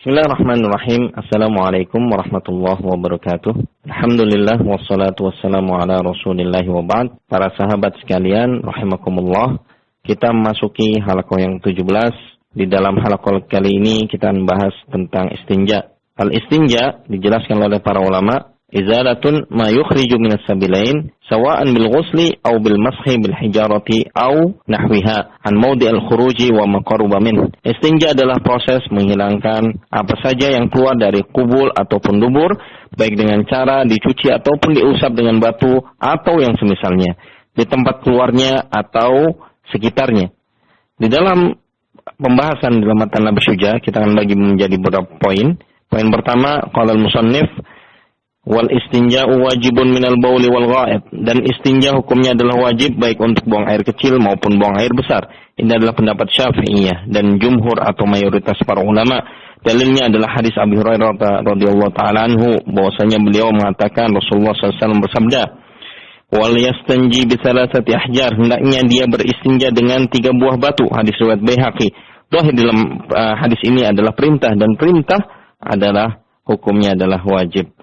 Bismillahirrahmanirrahim. Assalamualaikum warahmatullahi wabarakatuh. Alhamdulillah wassalatu wassalamu ala Rasulillah wa ba'd. Para sahabat sekalian, rahimakumullah. Kita memasuki halaqah yang 17. Di dalam halaqah kali ini kita membahas tentang istinja. Al-istinja dijelaskan oleh para ulama, izalatun ma yukhriju minas sabilain sawa'an bil ghusli aw bil mashi bil hijarati aw nahwiha an mawdi' al khuruji wa ma qaruba min. Istinja adalah proses menghilangkan apa saja yang keluar dari kubul ataupun dubur, baik dengan cara dicuci ataupun diusap dengan batu atau yang semisalnya, di tempat keluarnya atau sekitarnya. Di dalam pembahasan dalam matan Nabi Syuja, kita akan bagi menjadi beberapa poin. Poin pertama, qala al-musannif wal istinja'u wajibun minal bauli wal ghaid, dan istinja hukumnya adalah wajib baik untuk buang air kecil maupun buang air besar. Ini adalah pendapat Syafi'iyah dan jumhur atau mayoritas para ulama. Dalilnya adalah hadis Abi Hurairah radhiyallahu taala anhu, bahwasanya beliau mengatakan Rasulullah SAW bersabda, wal yastanji bi salasati ahjar, hendaknya dia beristinja dengan 3 buah batu. Hadis riwayat Baihaqi. Zahir dalam hadis ini adalah perintah, dan perintah adalah hukumnya adalah wajib.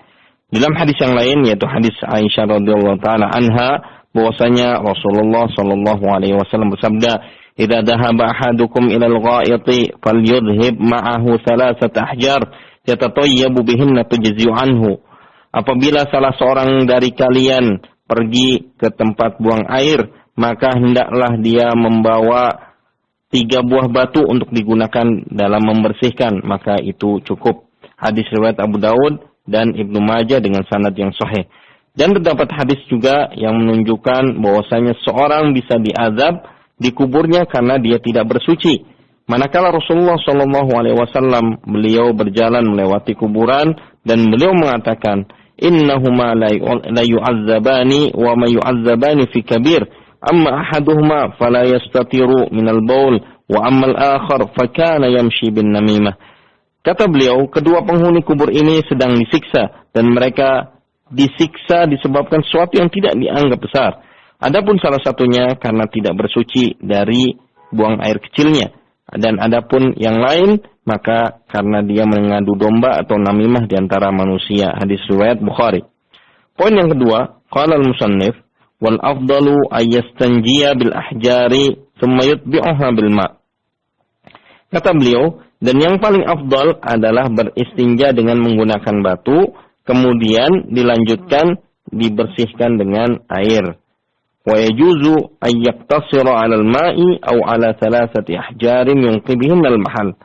Dalam hadis yang lain, yaitu hadis Aisyah radhiyallahu taala anha, bahwasanya Rasulullah sallallahu alaihi wasallam bersabda, "Idza dhahaba ahadukum ila al-gha'iti falyudhhib ma'ahu thalathat ahjar yatatayyabu bihinna tujzi'u anhu." Apabila salah seorang dari kalian pergi ke tempat buang air, maka hendaklah dia membawa 3 buah batu untuk digunakan dalam membersihkan, maka itu cukup. Hadis riwayat Abu Daud dan Ibnu Majah dengan sanad yang sahih. Dan terdapat hadis juga yang menunjukkan bahwasanya seorang bisa diazab di kuburnya karena dia tidak bersuci. Manakala Rasulullah SAW beliau berjalan melewati kuburan dan beliau mengatakan, innahuma la yu'azzabani wa ma yu'azzabani fi kabir, amma ahaduhuma fala yastatiru minal baul wa amma al-akhar fakana yamshi bin namimah. Kata beliau, kedua penghuni kubur ini sedang disiksa, dan mereka disiksa disebabkan sesuatu yang tidak dianggap besar. Adapun salah satunya karena tidak bersuci dari buang air kecilnya, dan adapun yang lain maka karena dia mengadu domba atau namimah di antara manusia. Hadis riwayat Bukhari. Poin yang kedua, qala al-musannif wal afdalu ayyastanjiya bil ahjari thumma yutbi'uha bil ma'. Kata beliau, dan yang paling afdal adalah beristinja dengan menggunakan batu, kemudian dilanjutkan dibersihkan dengan air. Wa yajuzu ay yaqtasira 'ala al-ma'i aw 'ala thalathati ahjarin yunqibihin al-mahal.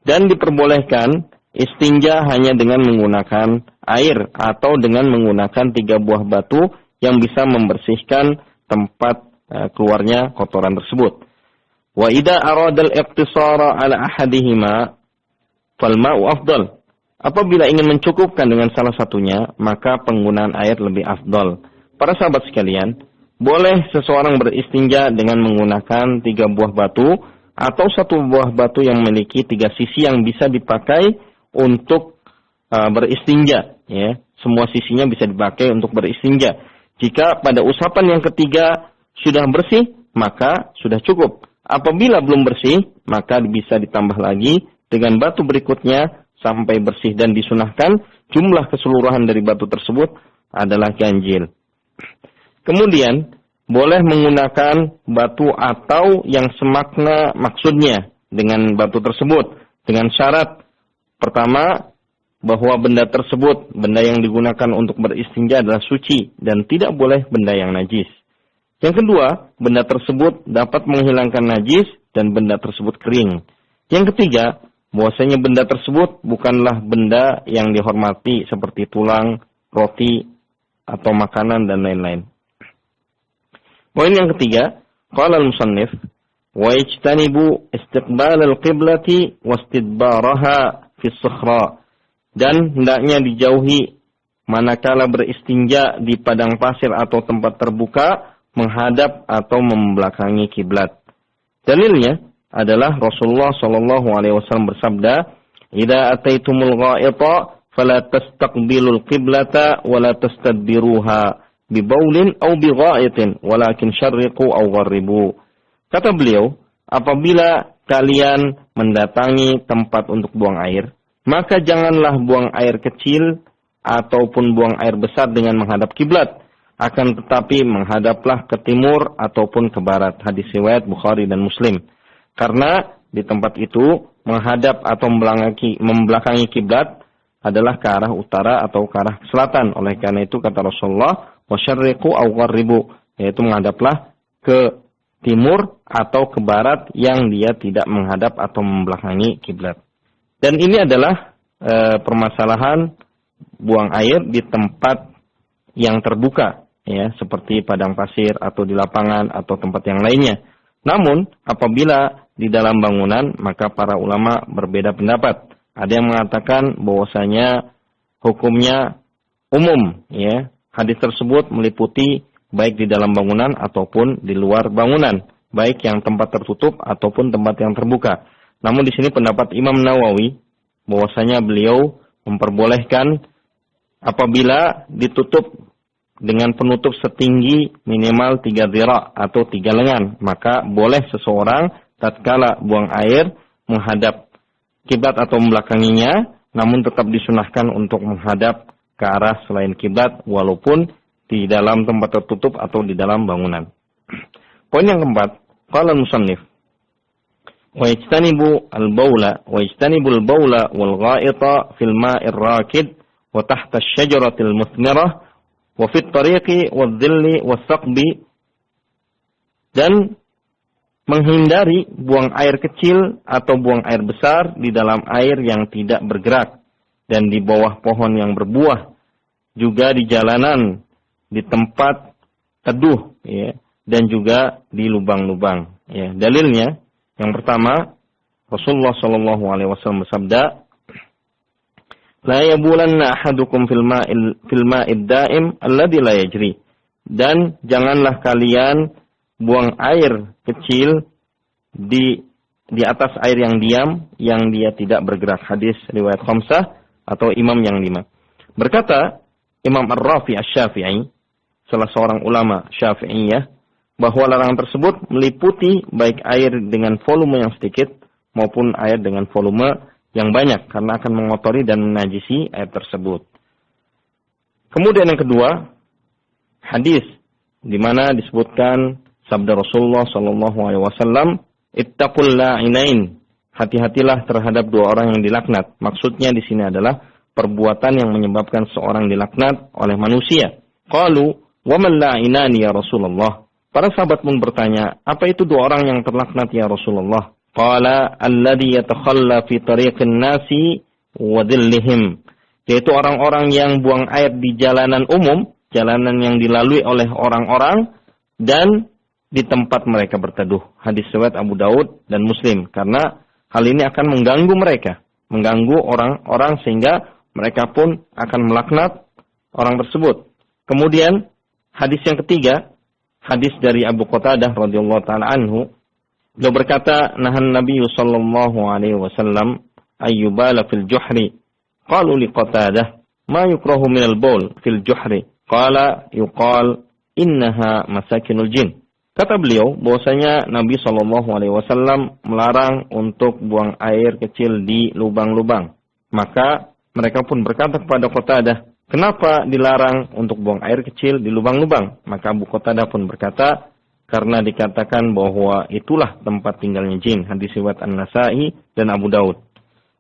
Dan diperbolehkan istinja hanya dengan menggunakan air atau dengan menggunakan 3 buah batu yang bisa membersihkan tempat keluarnya kotoran tersebut. Wa idza arada al-iqtisara 'ala ahadihima fal ma'u afdal. Apabila ingin mencukupkan dengan salah satunya, maka penggunaan air lebih afdal. Para sahabat sekalian, boleh seseorang beristinja dengan menggunakan 3 buah batu atau 1 buah batu yang memiliki 3 sisi yang bisa dipakai untuk beristinja, ya. Semua sisinya bisa dipakai untuk beristinja. Jika pada usapan yang ketiga sudah bersih, maka sudah cukup. Apabila belum bersih, maka bisa ditambah lagi dengan batu berikutnya sampai bersih, dan disunahkan jumlah keseluruhan dari batu tersebut adalah ganjil. Kemudian, boleh menggunakan batu atau yang semakna maksudnya dengan batu tersebut, dengan syarat pertama, bahwa benda tersebut, benda yang digunakan untuk beristinja adalah suci dan tidak boleh benda yang najis. Yang kedua, benda tersebut dapat menghilangkan najis dan benda tersebut kering. Yang ketiga, bahwasanya benda tersebut bukanlah benda yang dihormati seperti tulang, roti, atau makanan dan lain-lain. Poin yang ketiga, qala al-musannif wa ijtanibu istiqbal al-qiblati wastidbaraha fi as-sakhra, dan hendaknya dijauhi manakala beristinja di padang pasir atau tempat terbuka menghadap atau membelakangi kiblat. Dalilnya adalah Rasulullah sallallahu alaihi wasallam bersabda, "Idza ataitumul gha'ita fala tastaqbilul qiblata wa la tastadbiruha bi baulin aw bi gha'itin, walakin syarriqu aw gharribu." Kata beliau, apabila kalian mendatangi tempat untuk buang air, maka janganlah buang air kecil ataupun buang air besar dengan menghadap kiblat, akan tetapi menghadaplah ke timur ataupun ke barat. Hadis riwayat Bukhari dan Muslim. Karena di tempat itu menghadap atau membelakangi kiblat adalah ke arah utara atau ke arah selatan. Oleh karena itu kata Rasulullah, wasyarriqu aw gharribu, yaitu menghadaplah ke timur atau ke barat yang dia tidak menghadap atau membelakangi kiblat. Dan ini adalah permasalahan buang air di tempat yang terbuka, ya, seperti padang pasir atau di lapangan atau tempat yang lainnya. Namun apabila di dalam bangunan, maka para ulama berbeda pendapat. Ada yang mengatakan bahwasanya hukumnya umum, ya. Hadis tersebut meliputi baik di dalam bangunan ataupun di luar bangunan, baik yang tempat tertutup ataupun tempat yang terbuka. Namun di sini pendapat Imam Nawawi bahwasanya beliau memperbolehkan apabila ditutup dengan penutup setinggi minimal 3 dhira' atau 3 lengan, maka boleh seseorang tatkala buang air menghadap kiblat atau membelakanginya, namun tetap disunahkan untuk menghadap ke arah selain kiblat walaupun di dalam tempat tertutup atau di dalam bangunan. Poin yang keempat, qala al-musannif wa yajtanibu al-baula wal gha'ita fil ma'ir rakid wa tahta asy-syajaratil muthmirah wa fit tariqi wadh-dhilli was-saqbi, dan menghindari buang air kecil atau buang air besar di dalam air yang tidak bergerak dan di bawah pohon yang berbuah, juga di jalanan, di tempat teduh, ya, dan juga di lubang-lubang. Ya, dalilnya yang pertama, Rasulullah Shallallahu Alaihi Wasallam bersabda, "La yabulanna ahadukum fil ma'id da'im alladhi la yajri." Dan janganlah kalian buang air kecil di atas air yang diam, yang dia tidak bergerak. Hadis riwayat khamsah atau imam yang 5. Berkata Imam Ar-Rafi Asy-Syafi'i, salah seorang ulama Syafi'iyah, bahwa larangan tersebut meliputi baik air dengan volume yang sedikit maupun air dengan volume yang banyak, karena akan mengotori dan menajisi air tersebut. Kemudian yang kedua, hadis di mana disebutkan sabda Rasulullah sallallahu alaihi wasallam, "Ittaqul la'inain." Hati-hatilah terhadap 2 orang yang dilaknat. Maksudnya di sini adalah perbuatan yang menyebabkan seorang dilaknat oleh manusia. Qalu, "Wa man la'inani ya Rasulullah?" Para sahabat pun bertanya, apa itu 2 orang yang terlaknat ya Rasulullah? Qala alladhi yatakhalla fi tariqin nasi wa dhillihim. Yaitu orang-orang yang buang air di jalanan umum, jalanan yang dilalui oleh orang-orang, dan di tempat mereka berteduh. Hadis riwayat Abu Daud dan Muslim. Karena hal ini akan mengganggu mereka, mengganggu orang-orang sehingga mereka pun akan melaknat orang tersebut. Kemudian hadis yang ketiga, hadis dari Abu Qatadah radhiyallahu taala anhu, beliau berkata, "Nahan Nabi sallallahu alaihi wasallam ayyubala fil juhri." Qalu li Qatadah, "Ma yukrahu minal baul fil juhri?" Qala yuqal innaha masakinul jin. Kata beliau bahwasanya Nabi sallallahu alaihi wasallam melarang untuk buang air kecil di lubang-lubang. Maka mereka pun berkata kepada Qatadah, "Kenapa dilarang untuk buang air kecil di lubang-lubang?" Maka Abu Qatadah pun berkata, karena dikatakan bahwa itulah tempat tinggalnya jin. Hadis riwayat An-Nasa'i dan Abu Daud.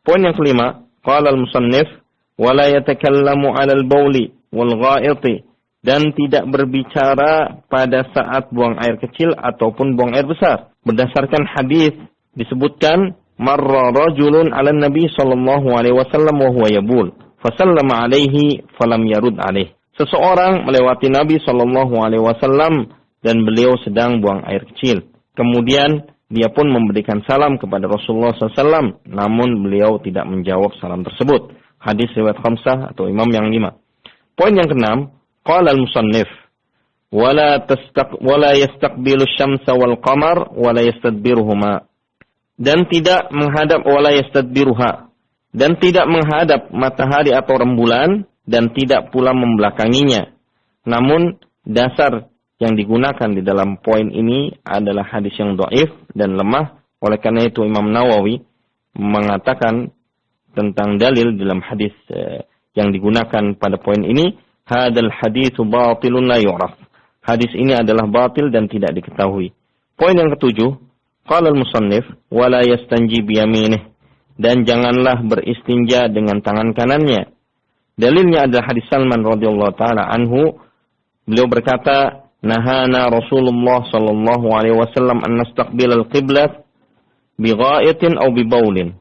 Poin yang kelima, qala al-musannif, "Wa la yatakallamu 'alal bauli wal gha'iti." Dan tidak berbicara pada saat buang air kecil ataupun buang air besar. Berdasarkan hadis disebutkan, "Marra rajulun 'alan Nabi sallallahu alaihi wasallam wa huwa yabul." Fasallama alaihi falam yarud alaih. Seseorang melewati Nabi sallallahu alaihi wasallam dan beliau sedang buang air kecil. Kemudian dia pun memberikan salam kepada Rasulullah SAW, namun beliau tidak menjawab salam tersebut. Hadis riwayat khamsah atau imam yang 5. Poin yang keenam, qala al-musannif, wala yastaqbilu syamsa wal qamar wala yastadbiruhuma. Dan tidak menghadap wala yastadbiruha. Dan tidak menghadap matahari atau rembulan, dan tidak pula membelakanginya. Namun dasar yang digunakan di dalam poin ini adalah hadis yang dhaif dan lemah. Oleh karena itu Imam Nawawi mengatakan tentang dalil dalam hadis yang digunakan pada poin ini, hadzal haditsu batilun la yu'raf. Hadis ini adalah batil dan tidak diketahui. Poin yang ketujuh, qala al-musannif wa la yastanji bi yaminih, dan janganlah beristinja dengan tangan kanannya. Dalilnya adalah hadis Salman radhiyallahu taala anhu, beliau berkata, nahana Rasulullah sallallahu alaihi wasallam an nastaqbil al-qiblat bi gha'itin aw bi baulin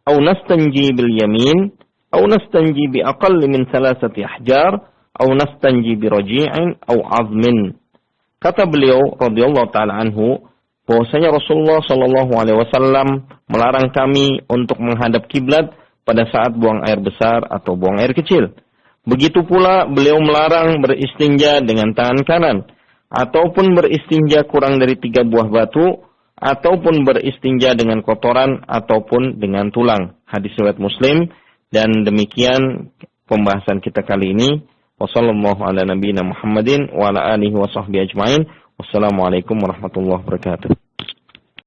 aw nastanji bil yamin aw nastanji bi aqall min 3 ahjar aw nastanji bi raji'in aw 'azmin. Kata beliau radhiyallahu taala anhu, bahwasanya Rasulullah sallallahu alaihi wasallam melarang kami untuk menghadap kiblat pada saat buang air besar atau buang air kecil. Begitu pula beliau melarang beristinja dengan tangan kanan, ataupun beristinja kurang dari 3 buah batu, ataupun beristinja dengan kotoran, ataupun dengan tulang. Hadis riwayat Muslim. Dan demikian pembahasan kita kali ini. Wassallallahu ala nabiyyina Muhammadin wa ala alihi wa sahbihi ajma'in. Wassalamualaikum warahmatullahi wabarakatuh.